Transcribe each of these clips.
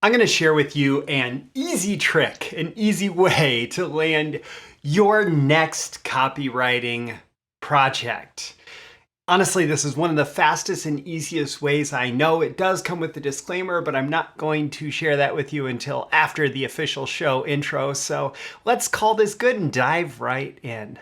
I'm going to share with you an easy trick, an easy way to land your next copywriting project. Honestly, this is one of the fastest and easiest ways I know. It does come with the disclaimer, but I'm not going to share that with you until after the official show intro. So let's call this good and dive right in.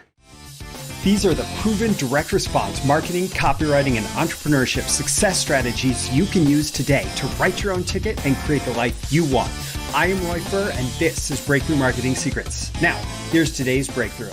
These are the proven direct response marketing, copywriting, and entrepreneurship success strategies you can use today to write your own ticket and create the life you want. I am Roy Furr, and this is Breakthrough Marketing Secrets. Now, here's today's breakthrough.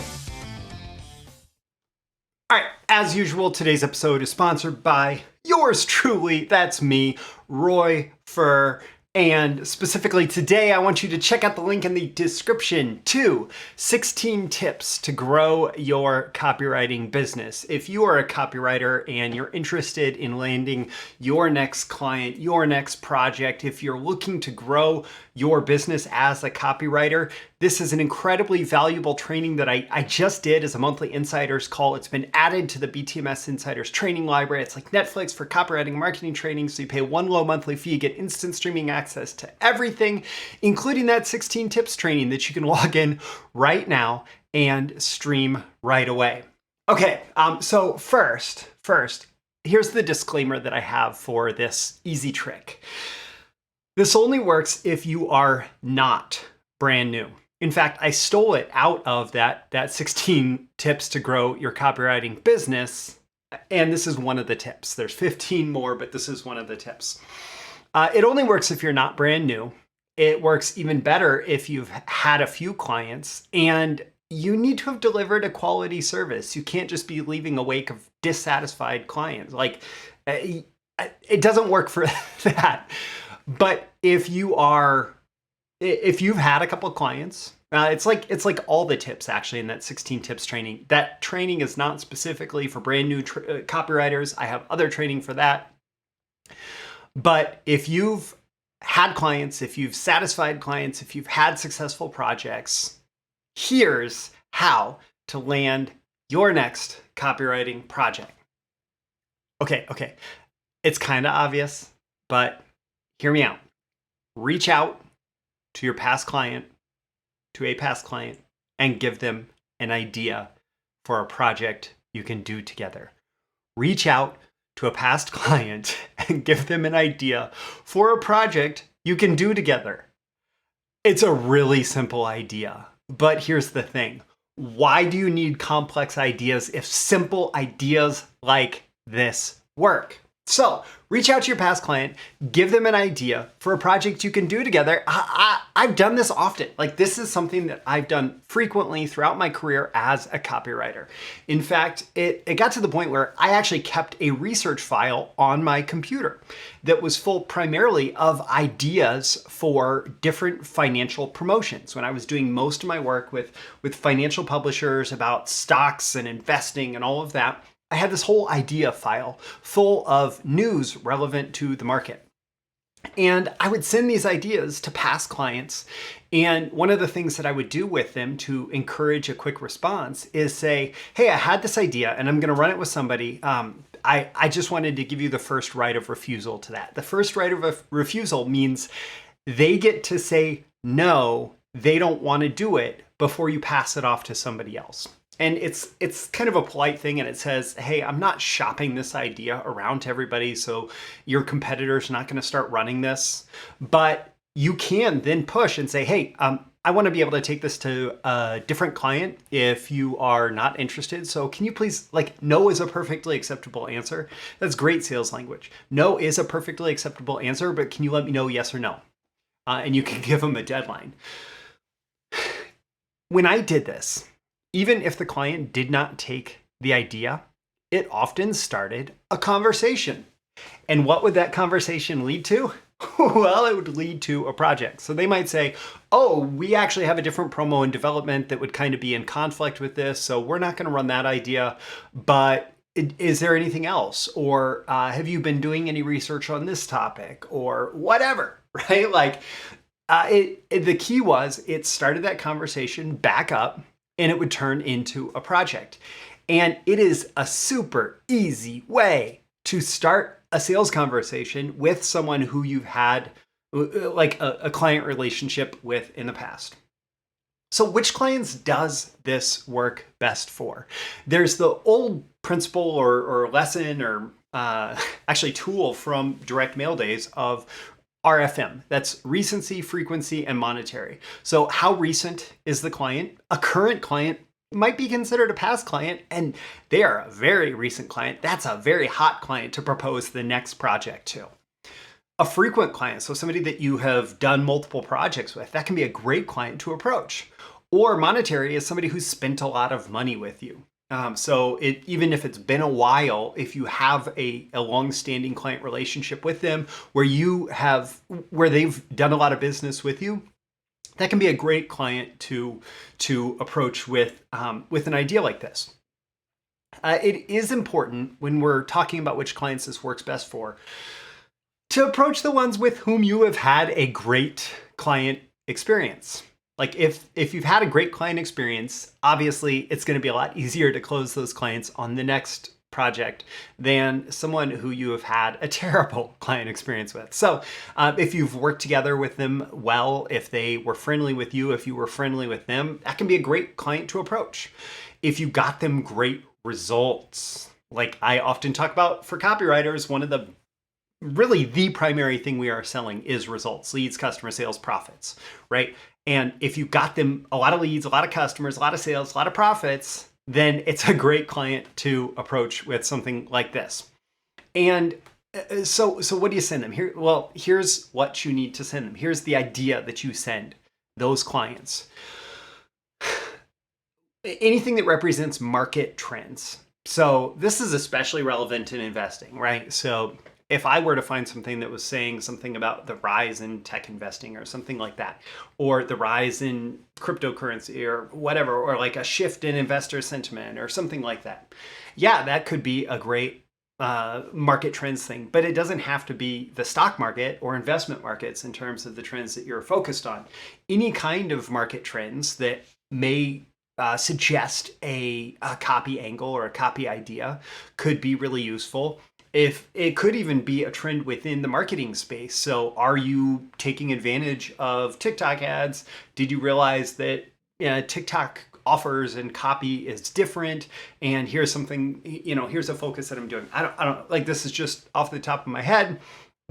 All right, as usual, today's episode is sponsored by yours truly. That's me, Roy Furr. And specifically today, I want you to check out the link in the description to 16 tips to grow your copywriting business. If you are a copywriter and you're interested in landing your next client, your next project, if you're looking to grow your business as a copywriter, this is an incredibly valuable training that I just did as a monthly insiders call. It's been added to the BTMS Insiders training library. It's like Netflix for copywriting marketing training. So you pay one low monthly fee, get instant streaming access to everything, including that 16 tips training that you can log in right now and stream right away. Okay, so first, here's the disclaimer that I have for this easy trick. This only works if you are not brand new. In fact, I stole it out of that 16 tips to grow your copywriting business. And this is one of the tips. There's 15 more, but this is one of the tips. It only works if you're not brand new. It works even better if you've had a few clients and you need to have delivered a quality service. You can't just be leaving a wake of dissatisfied clients. Like, it doesn't work for that. But if you've had a couple of clients, it's like all the tips actually in that 16 tips training. That training is not specifically for brand new copywriters. I have other training for that. But if you've had clients, if you've satisfied clients, if you've had successful projects, here's how to land your next copywriting project. Okay. It's kind of obvious, but hear me out. Reach out to a past client, and give them an idea for a project you can do together. Reach out to a past client and give them an idea for a project you can do together. It's a really simple idea, but here's the thing. Why do you need complex ideas if simple ideas like this work? So reach out to your past client, give them an idea for a project you can do together. I've done this often. Like, this is something that I've done frequently throughout my career as a copywriter. In fact, it got to the point where I actually kept a research file on my computer that was full primarily of ideas for different financial promotions. When I was doing most of my work with financial publishers about stocks and investing and all of that, I had this whole idea file full of news relevant to the market. And I would send these ideas to past clients. And one of the things that I would do with them to encourage a quick response is say, hey, I had this idea and I'm going to run it with somebody. I just wanted to give you the first right of refusal to that. The first right of refusal means they get to say, no, they don't want to do it before you pass it off to somebody else. And it's kind of a polite thing, and it says, hey, I'm not shopping this idea around to everybody, so your competitor's not going to start running this. But you can then push and say, hey, I want to be able to take this to a different client if you are not interested. So can you please, no is a perfectly acceptable answer. That's great sales language. No is a perfectly acceptable answer, but can you let me know yes or no? And you can give them a deadline. When I did this, even if the client did not take the idea, it often started a conversation. And what would that conversation lead to? Well, it would lead to a project. So they might say, oh, we actually have a different promo in development that would kind of be in conflict with this, so we're not going to run that idea, but is there anything else? Or have you been doing any research on this topic? Or whatever, right? The key was it started that conversation back up, and it would turn into a project. And it is a super easy way to start a sales conversation with someone who you've had like a client relationship with in the past. So which clients does this work best for? There's the old principle or lesson or actually tool from direct mail days of RFM. That's recency, frequency, and monetary. So how recent is the client? A current client might be considered a past client, and they are a very recent client. That's a very hot client to propose the next project to. A frequent client, so somebody that you have done multiple projects with, that can be a great client to approach. Or monetary is somebody who's spent a lot of money with you. Even if it's been a while, if you have a long-standing client relationship with them where they've done a lot of business with you, that can be a great client to approach with an idea like this. It is important when we're talking about which clients this works best for to approach the ones with whom you have had a great client experience. Like if you've had a great client experience, obviously it's going to be a lot easier to close those clients on the next project than someone who you have had a terrible client experience with. So if you've worked together with them well, if they were friendly with you, if you were friendly with them, that can be a great client to approach. If you got them great results, like I often talk about for copywriters, one of the primary thing we are selling is results, leads, customer sales, profits, right? And if you got them a lot of leads, a lot of customers, a lot of sales, a lot of profits, then it's a great client to approach with something like this. And so what do you send them? Here's what you need to send them. Here's the idea that you send those clients. Anything that represents market trends. So this is especially relevant in investing, right? So if I were to find something that was saying something about the rise in tech investing or something like that, or the rise in cryptocurrency or whatever, or like a shift in investor sentiment or something like that, yeah, that could be a great market trends thing, but it doesn't have to be the stock market or investment markets in terms of the trends that you're focused on. Any kind of market trends that may suggest a copy angle or a copy idea could be really useful. If it could even be a trend within the marketing space. So are you taking advantage of TikTok ads? Did you realize that TikTok offers and copy is different? And here's something, here's a focus that I'm doing. I don't like, this is just off the top of my head,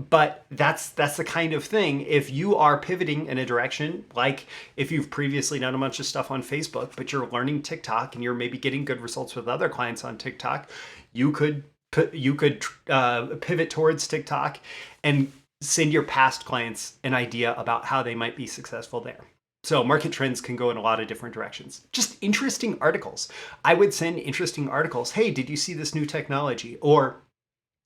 but that's the kind of thing. If you are pivoting in a direction, like if you've previously done a bunch of stuff on Facebook, but you're learning TikTok and you're maybe getting good results with other clients on TikTok, you could pivot towards TikTok and send your past clients an idea about how they might be successful there. So market trends can go in a lot of different directions. Just interesting articles. I would send interesting articles. Hey, did you see this new technology? Or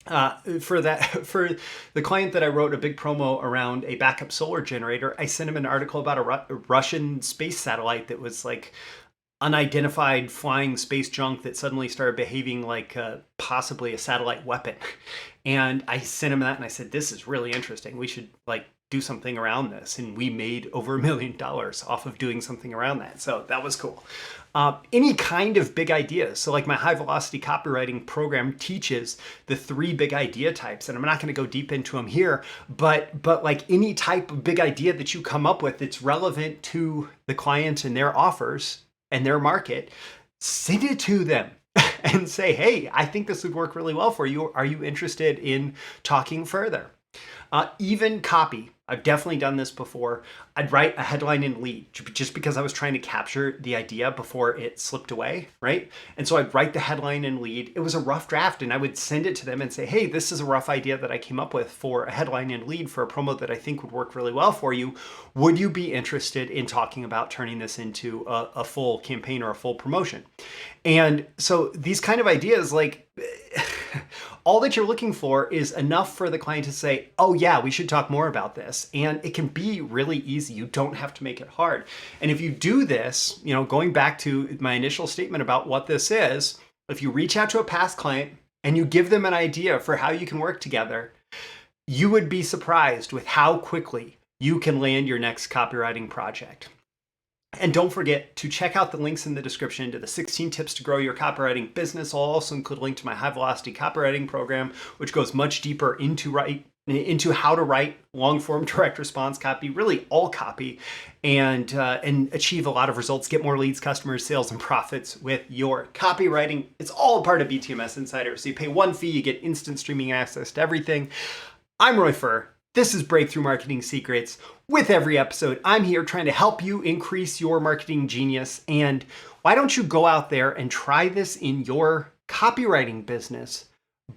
for the client that I wrote a big promo around a backup solar generator, I sent him an article about a Russian space satellite that was like unidentified flying space junk that suddenly started behaving like possibly a satellite weapon. And I sent him that and I said, this is really interesting. We should do something around this. And we made over $1 million off of doing something around that. So that was cool. Any kind of big ideas. So like my high velocity copywriting program teaches the 3 big idea types, and I'm not going to go deep into them here, but like any type of big idea that you come up with that's relevant to the client and their offers and their market, send it to them and say, hey, I think this would work really well for you. Are you interested in talking further? Even copy. I've definitely done this before. I'd write a headline and lead just because I was trying to capture the idea before it slipped away, right? And so I'd write the headline and lead. It was a rough draft and I would send it to them and say, hey, this is a rough idea that I came up with for a headline and lead for a promo that I think would work really well for you. Would you be interested in talking about turning this into a full campaign or a full promotion? And so these kind of ideas, like all that you're looking for is enough for the client to say, oh yeah, we should talk more about this. And it can be really easy. You don't have to make it hard. And if you do this, going back to my initial statement about what this is, if you reach out to a past client and you give them an idea for how you can work together, you would be surprised with how quickly you can land your next copywriting project. And don't forget to check out the links in the description to the 16 tips to grow your copywriting business. I'll also include a link to my high velocity copywriting program, which goes much deeper into into how to write long-form direct response copy, really all copy, and achieve a lot of results, get more leads, customers, sales, and profits with your copywriting. It's all a part of BTMS Insider. So you pay one fee, you get instant streaming access to everything. I'm Roy Furr. This is Breakthrough Marketing Secrets. With every episode, I'm here trying to help you increase your marketing genius. And why don't you go out there and try this in your copywriting business,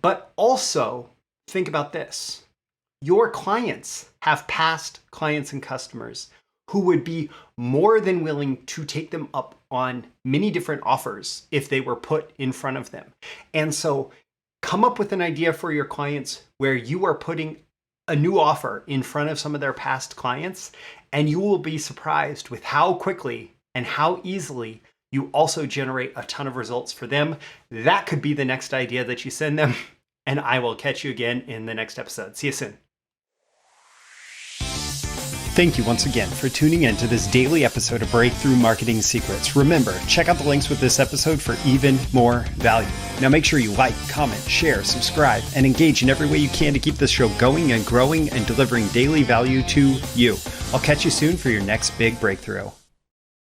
but also think about this. Your clients have past clients and customers who would be more than willing to take them up on many different offers if they were put in front of them. And so come up with an idea for your clients where you are putting a new offer in front of some of their past clients, and you will be surprised with how quickly and how easily you also generate a ton of results for them. That could be the next idea that you send them, and I will catch you again in the next episode. See you soon. Thank you once again for tuning in to this daily episode of Breakthrough Marketing Secrets. Remember, check out the links with this episode for even more value. Now make sure you like, comment, share, subscribe, and engage in every way you can to keep this show going and growing and delivering daily value to you. I'll catch you soon for your next big breakthrough.